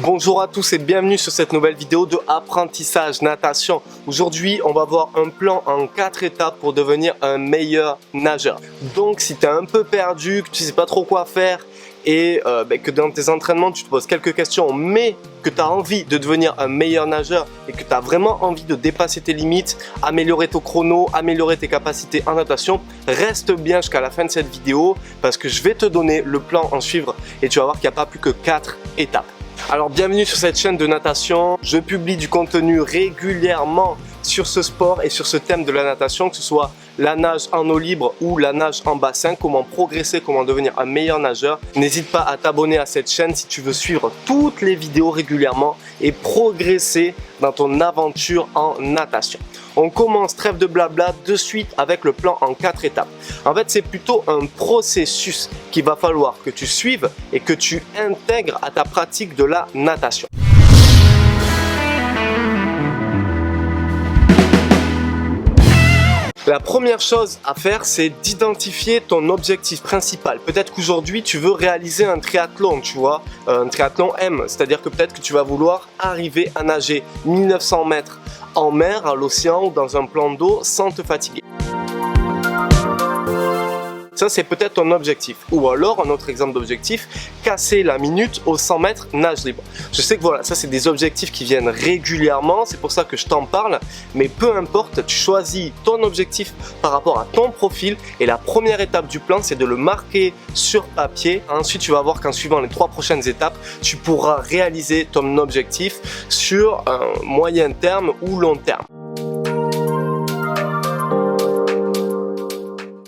Bonjour à tous et bienvenue sur cette nouvelle vidéo de apprentissage natation. Aujourd'hui, on va voir un plan en 4 étapes pour devenir un meilleur nageur. Donc, si tu es un peu perdu, que tu sais pas trop quoi faire et que dans tes entraînements, tu te poses quelques questions, mais que tu as envie de devenir un meilleur nageur et que tu as vraiment envie de dépasser tes limites, améliorer ton chrono, améliorer tes capacités en natation, reste bien jusqu'à la fin de cette vidéo parce que je vais te donner le plan à suivre et tu vas voir qu'il n'y a pas plus que 4 étapes. Alors bienvenue sur cette chaîne de natation, je publie du contenu régulièrement sur ce sport et sur ce thème de la natation, que ce soit la nage en eau libre ou la nage en bassin, comment progresser, comment devenir un meilleur nageur. N'hésite pas à t'abonner à cette chaîne si tu veux suivre toutes les vidéos régulièrement et progresser dans ton aventure en natation. On commence, trêve de blabla, de suite avec le plan en 4 étapes. En fait, c'est plutôt un processus qu'il va falloir que tu suives et que tu intègres à ta pratique de la natation. La première chose à faire, c'est d'identifier ton objectif principal. Peut-être qu'aujourd'hui, tu veux réaliser un triathlon, tu vois, un triathlon M. C'est-à-dire que peut-être que tu vas vouloir arriver à nager 1900 mètres en mer, à l'océan ou dans un plan d'eau sans te fatiguer. Ça, c'est peut-être ton objectif. Ou alors, un autre exemple d'objectif, casser la minute au 100 mètres nage libre. Je sais que voilà, ça c'est des objectifs qui viennent régulièrement, c'est pour ça que je t'en parle. Mais peu importe, tu choisis ton objectif par rapport à ton profil. Et la première étape du plan, c'est de le marquer sur papier. Ensuite, tu vas voir qu'en suivant les 3 prochaines étapes, tu pourras réaliser ton objectif sur un moyen terme ou long terme.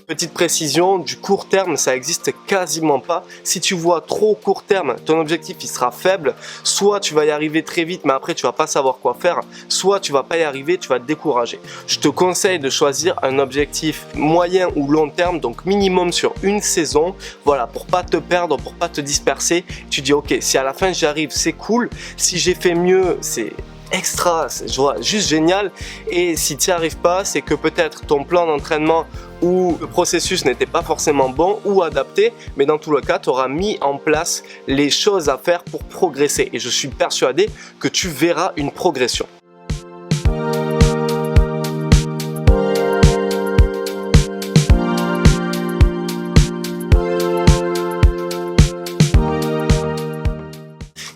Petite précision, du court terme, ça existe quasiment pas. Si tu vois trop court terme, ton objectif il sera faible. Soit tu vas y arriver très vite, mais après tu vas pas savoir quoi faire. Soit tu vas pas y arriver, tu vas te décourager. Je te conseille de choisir un objectif moyen ou long terme, donc minimum sur une saison. Voilà, pour pas te perdre, pour pas te disperser. Tu dis ok, si à la fin j'y arrive, c'est cool. Si j'ai fait mieux, c'est extra, je vois, juste génial. Et si tu n'y arrives pas, c'est que peut-être ton plan d'entraînement ou le processus n'était pas forcément bon ou adapté, mais dans tout le cas, tu auras mis en place les choses à faire pour progresser. Et je suis persuadé que tu verras une progression.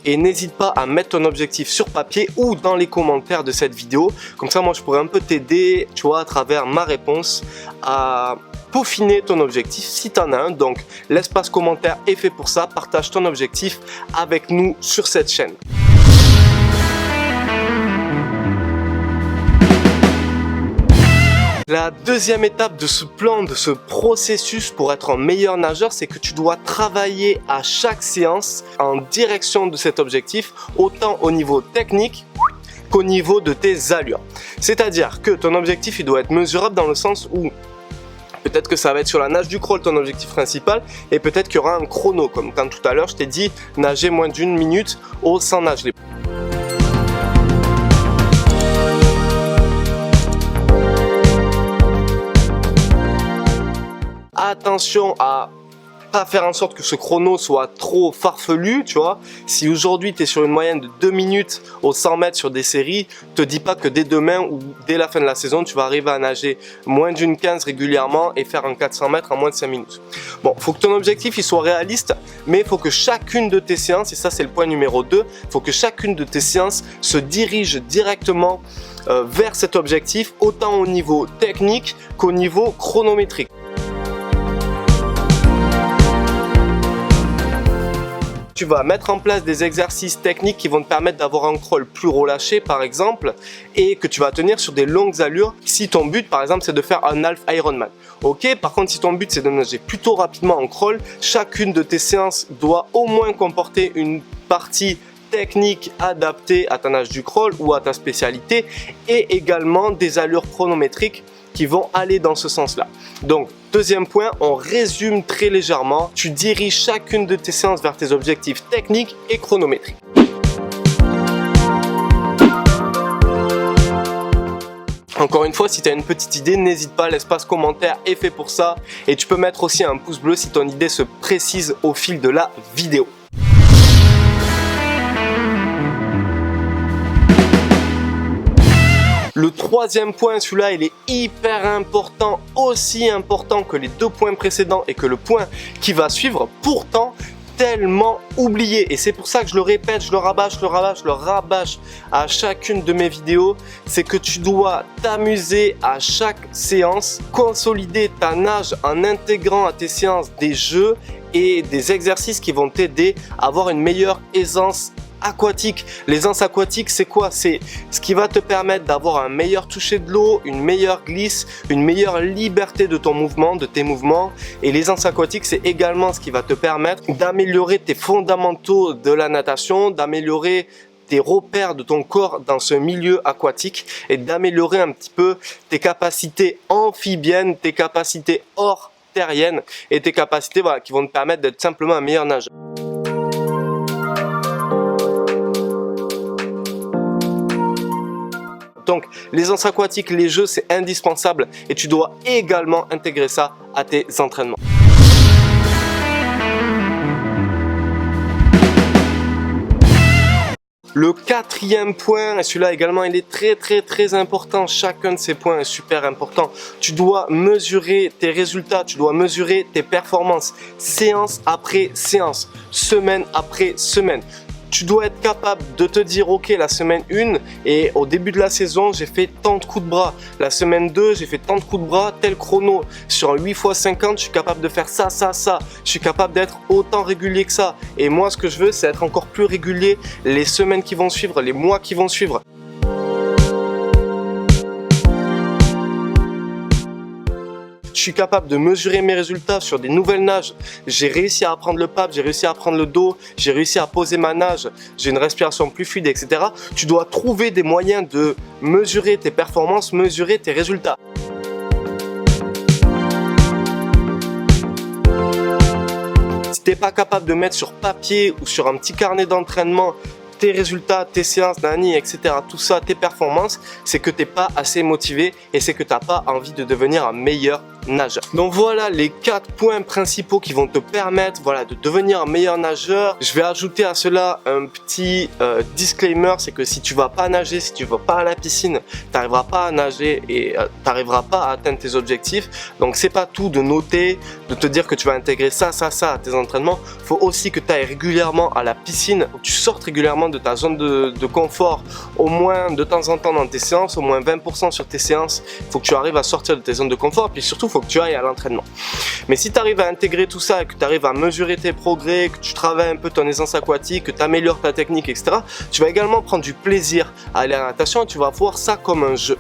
Et n'hésite pas à mettre ton objectif sur papier ou dans les commentaires de cette vidéo. Comme ça, moi, je pourrais un peu t'aider, tu vois, à travers ma réponse à peaufiner ton objectif si tu en as un. Donc, l'espace commentaire est fait pour ça. Partage ton objectif avec nous sur cette chaîne. La deuxième étape de ce plan, de ce processus pour être un meilleur nageur, c'est que tu dois travailler à chaque séance en direction de cet objectif, autant au niveau technique qu'au niveau de tes allures. C'est-à-dire que ton objectif il doit être mesurable dans le sens où peut-être que ça va être sur la nage du crawl ton objectif principal et peut-être qu'il y aura un chrono, comme quand tout à l'heure je t'ai dit nager moins d'1 minute au 100 nage libre. Attention à pas faire en sorte que ce chrono soit trop farfelu, tu vois. Si aujourd'hui tu es sur une moyenne de 2 minutes au 100 mètres sur des séries, te dis pas que dès demain ou dès la fin de la saison, tu vas arriver à nager moins d'une 15 régulièrement et faire un 400 mètres en moins de 5 minutes. Bon, faut que ton objectif il soit réaliste, mais il faut que chacune de tes séances, et ça c'est le point numéro 2, il faut que chacune de tes séances se dirige directement vers cet objectif, autant au niveau technique qu'au niveau chronométrique. Tu vas mettre en place des exercices techniques qui vont te permettre d'avoir un crawl plus relâché par exemple et que tu vas tenir sur des longues allures si ton but par exemple c'est de faire un half Ironman. Ok, par contre si ton but c'est de nager plutôt rapidement en crawl, chacune de tes séances doit au moins comporter une partie technique adaptée à ta nage du crawl ou à ta spécialité et également des allures chronométriques qui vont aller dans ce sens-là. Donc, deuxième point, on résume très légèrement. Tu diriges chacune de tes séances vers tes objectifs techniques et chronométriques. Encore une fois, si tu as une petite idée, n'hésite pas, l'espace commentaire est fait pour ça. Et tu peux mettre aussi un pouce bleu si ton idée se précise au fil de la vidéo. Le troisième point, celui-là, il est hyper important, aussi important que les deux points précédents et que le point qui va suivre. Pourtant, tellement oublié, et c'est pour ça que je le répète, je le rabâche à chacune de mes vidéos, c'est que tu dois t'amuser à chaque séance, consolider ta nage en intégrant à tes séances des jeux et des exercices qui vont t'aider à avoir une meilleure aisance aquatique. L'aisance aquatique, c'est quoi? C'est ce qui va te permettre d'avoir un meilleur toucher de l'eau, une meilleure glisse, une meilleure liberté de ton mouvement, de tes mouvements. Et l'aisance aquatique, c'est également ce qui va te permettre d'améliorer tes fondamentaux de la natation, d'améliorer tes repères de ton corps dans ce milieu aquatique et d'améliorer un petit peu tes capacités amphibiennes, tes capacités hors terriennes et tes capacités qui vont te permettre d'être simplement un meilleur nageur. Donc, l'aisance aquatique, les jeux, c'est indispensable et tu dois également intégrer ça à tes entraînements. Le quatrième point, et celui-là également, il est très important. Chacun de ces points est super important. Tu dois mesurer tes résultats, tu dois mesurer tes performances, séance après séance, semaine après semaine. Tu dois être capable de te dire, ok, la semaine 1 et au début de la saison, j'ai fait tant de coups de bras. La semaine 2, j'ai fait tant de coups de bras, tel chrono. Sur un 8 x 50, je suis capable de faire ça. Je suis capable d'être autant régulier que ça. Et moi, ce que je veux, c'est être encore plus régulier les semaines qui vont suivre, les mois qui vont suivre. Je suis capable de mesurer mes résultats sur des nouvelles nages. J'ai réussi à apprendre le PAP, j'ai réussi à apprendre le dos, j'ai réussi à poser ma nage, j'ai une respiration plus fluide, etc. Tu dois trouver des moyens de mesurer tes performances, mesurer tes résultats. Si tu n'es pas capable de mettre sur papier ou sur un petit carnet d'entraînement tes résultats, tes séances, nani, etc., tout ça, tes performances, c'est que tu n'es pas assez motivé et c'est que tu n'as pas envie de devenir un meilleur nageur. Donc voilà les 4 points principaux qui vont te permettre de devenir un meilleur nageur. Je vais ajouter à cela un petit disclaimer, c'est que si tu vas pas nager, si tu vas pas à la piscine, tu n'arriveras pas à nager et tu n'arriveras pas à atteindre tes objectifs. Donc c'est pas tout de noter, de te dire que tu vas intégrer ça à tes entraînements. Il faut aussi que tu ailles régulièrement à la piscine, que tu sortes régulièrement de ta zone de confort, au moins de temps en temps dans tes séances, au moins 20% sur tes séances. Il faut que tu arrives à sortir de tes zones de confort, puis surtout il faut que tu ailles à l'entraînement. Mais si tu arrives à intégrer tout ça et que tu arrives à mesurer tes progrès, que tu travailles un peu ton aisance aquatique, que tu améliores ta technique, etc., tu vas également prendre du plaisir à aller à la natation et tu vas voir ça comme un jeu.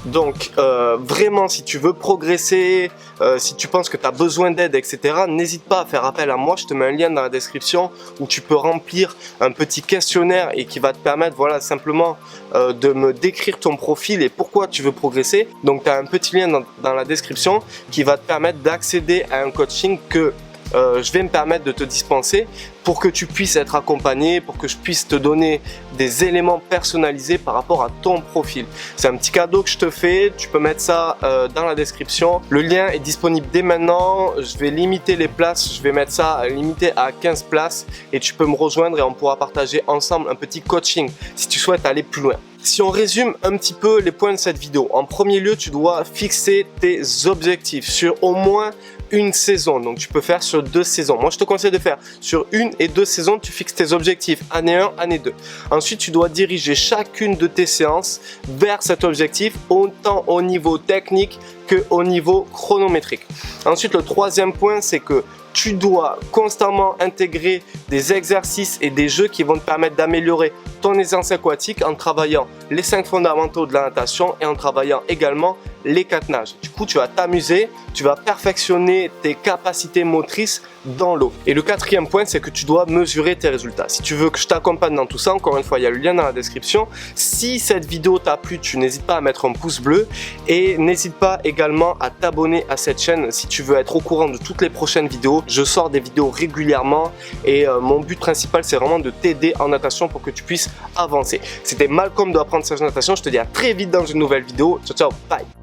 Donc vraiment, si tu veux progresser, si tu penses que tu as besoin d'aide, etc., n'hésite pas à faire appel à moi. Je te mets un lien dans la description où tu peux remplir un petit questionnaire et qui va te permettre simplement de me décrire ton profil et pourquoi tu veux progresser. Donc tu as un petit lien dans la description qui va te permettre d'accéder à un coaching que je vais me permettre de te dispenser pour que tu puisses être accompagné, pour que je puisse te donner des éléments personnalisés par rapport à ton profil. C'est un petit cadeau que je te fais, tu peux mettre ça dans la description. Le lien est disponible dès maintenant, je vais limiter les places, je vais mettre ça limité à 15 places et tu peux me rejoindre et on pourra partager ensemble un petit coaching si tu souhaites aller plus loin. Si on résume un petit peu les points de cette vidéo, en premier lieu, tu dois fixer tes objectifs sur au moins une saison. Donc tu peux faire sur 2 saisons. Moi je te conseille de faire sur 1 et 2 saisons, tu fixes tes objectifs année 1, année 2. Ensuite tu dois diriger chacune de tes séances vers cet objectif, autant au niveau technique que au niveau chronométrique. Ensuite le troisième point, c'est que tu dois constamment intégrer des exercices et des jeux qui vont te permettre d'améliorer ton aisance aquatique en travaillant les 5 fondamentaux de la natation et en travaillant également les 4 nages. Du coup, tu vas t'amuser, tu vas perfectionner tes capacités motrices dans l'eau. Et le quatrième point, c'est que tu dois mesurer tes résultats. Si tu veux que je t'accompagne dans tout ça, encore une fois, il y a le lien dans la description. Si cette vidéo t'a plu, tu n'hésites pas à mettre un pouce bleu et n'hésite pas également à t'abonner à cette chaîne si tu veux être au courant de toutes les prochaines vidéos. Je sors des vidéos régulièrement et mon but principal, c'est vraiment de t'aider en natation pour que tu puisses avancer. C'était Malcolm de Apprentissage Natation. Je te dis à très vite dans une nouvelle vidéo. Ciao, ciao, bye.